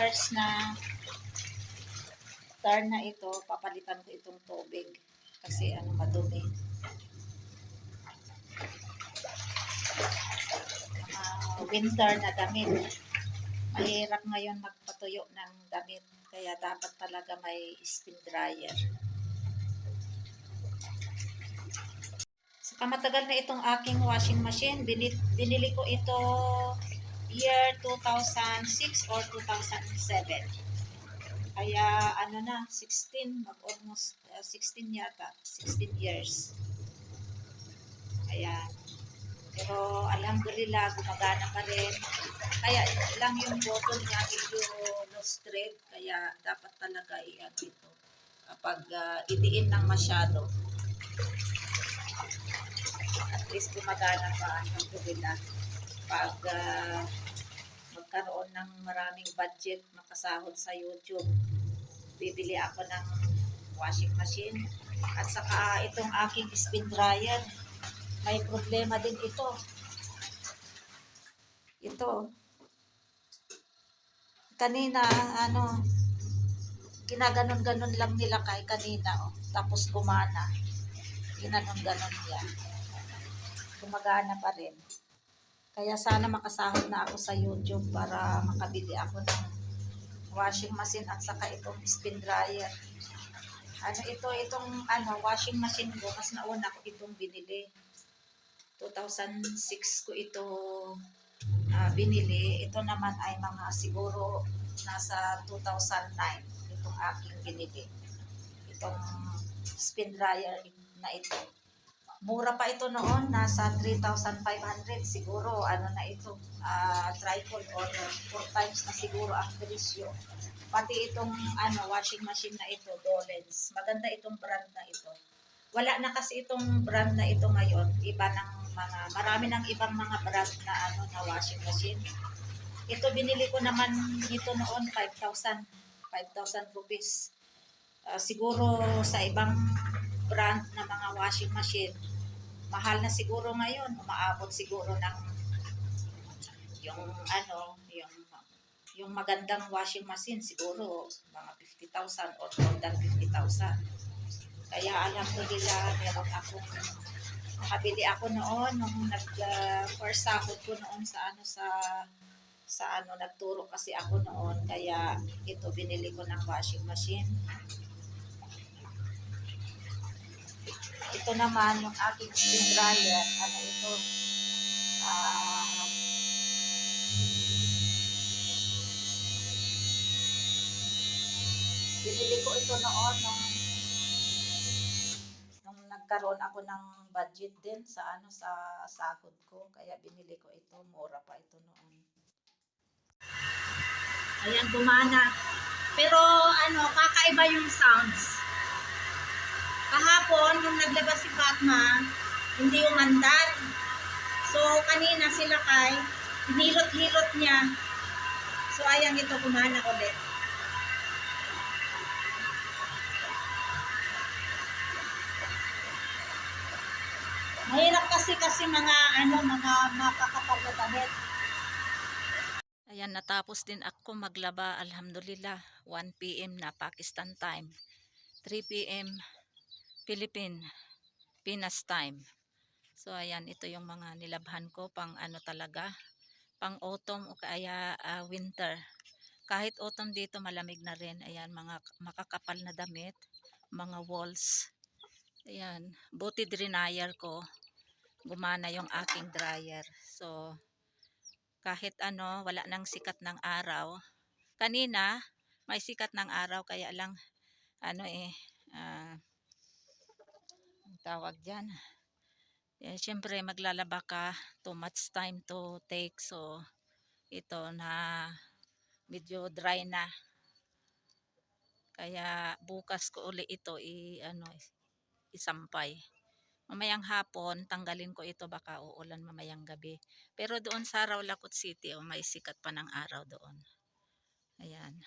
liters na tar na ito, papalitan ko itong tubig kasi madumi. Winter na damit. Mahirap ngayon magpatuyo ng damit, kaya dapat talaga may spin dryer. Saka matagal na itong aking washing machine. Binili ko ito year 2006 or 2007. Kaya 16, almost 16 yata, 16 years. Kaya, pero alhamdulillah, gumagana pa rin. Kaya lang yung bottle niya medyo lost thread, kaya dapat talaga ito kapag idiin ng masyado. At least gumagana pa, alhamdulillah. Pag magkaroon ng maraming budget, makasahod sa YouTube, bibili ako ng washing machine. At saka itong aking spin dryer, may problema din ito. Ito. Kanina, ginaganon-ganon lang nila kanina, tapos gumana. Ginanon-ganon niya. Gumagana pa rin. Kaya sana makasahod na ako sa YouTube para makabili ako ng washing machine at saka itong spin dryer. Itong washing machine ko, mas nauna ko itong binili. 2006 ko ito binili. Ito naman ay mga siguro nasa 2009 itong aking binili. Itong spin dryer na ito. Mura pa ito noon, nasa 3,500 siguro, na ito, triple or 4 times na siguro ang presyo. Pati itong washing machine na ito, Dolens. Maganda itong brand na ito. Wala na kasi itong brand na ito ngayon. Marami ng ibang mga brand na na washing machine. Ito binili ko naman ito noon 5,000 rupees. Siguro sa ibang brand na mga washing machine, mahal na siguro ngayon, umaabot siguro ng yung magandang washing machine siguro mga 50,000 or more than 50,000. Kaya alhamdulillah, meron akong nakabili ako noon nung first sahod ko noon sa nagturo kasi ako noon, kaya ito binili ko ng washing machine. Ito naman yung aking spin dryer. Ito? Binili ko ito noon nung nagkaroon ako ng budget din sa sahod ko. Kaya binili ko ito. Mura pa ito noon. Ayan, gumana. Pero kakaiba yung sounds. Kahapon, nung naglabas si Fatma, hindi umandar. So, kanina sila hinilot-hilot niya. So, ayan ito, kumana ulit. Mahirap kasi mga makakapal na damit. Ayan, natapos din ako maglaba, alhamdulillah. 1 PM na Pakistan time. 3 PM Pinas time. So ayan, ito yung mga nilabhan ko pang talaga, pang autumn o kaya winter. Kahit autumn dito malamig na rin. Ayan, mga makakapal na damit, mga walls. Ayan, buti dryer ko. Gumana yung aking dryer. So kahit wala nang sikat ng araw. Kanina may sikat ng araw, kaya lang tawag dyan. Siyempre maglalaba ka, too much time to take. So ito na medyo dry na. Kaya bukas ko uli ito isampay. Mamayang hapon tanggalin ko ito, baka uulan mamayang gabi. Pero doon sa Rawlakot City, may sikat pa ng araw doon. Ayan.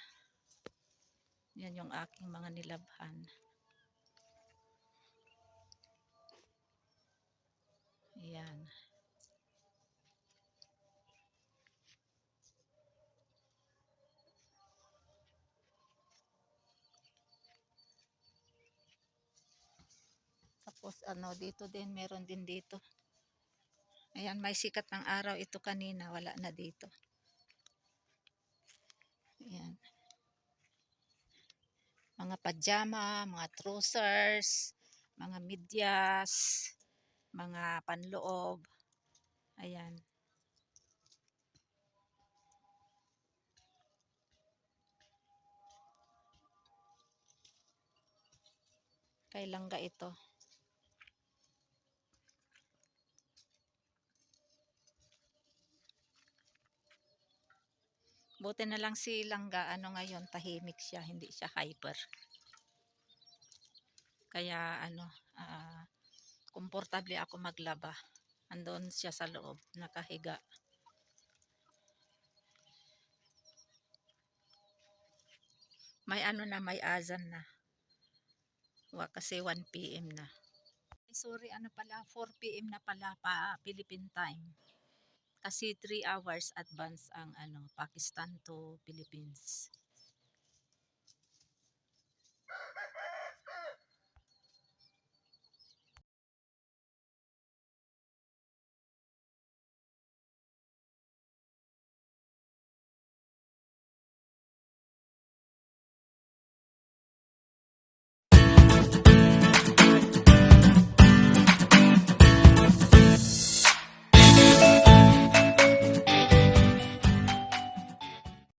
Yan yung aking mga nilabhan. Ayan. Tapos ano, dito din, meron din dito. Ayan, may sikat ng araw ito kanina, wala na dito. Ayan. Mga pajama, mga trousers, mga medyas, mga panloob. Ayan. Kay langga ito. Buti na lang si langga, ano ngayon, tahimik siya, hindi siya hyper. Kaya ano, komportable ako maglaba. Andun siya sa loob, nakahiga. May ano na, may azan na. Kasi 1 PM na. Sorry, ano pala, 4 PM na pala pa Philippine time. Kasi 3 hours advance ang ano, Pakistan to Philippines.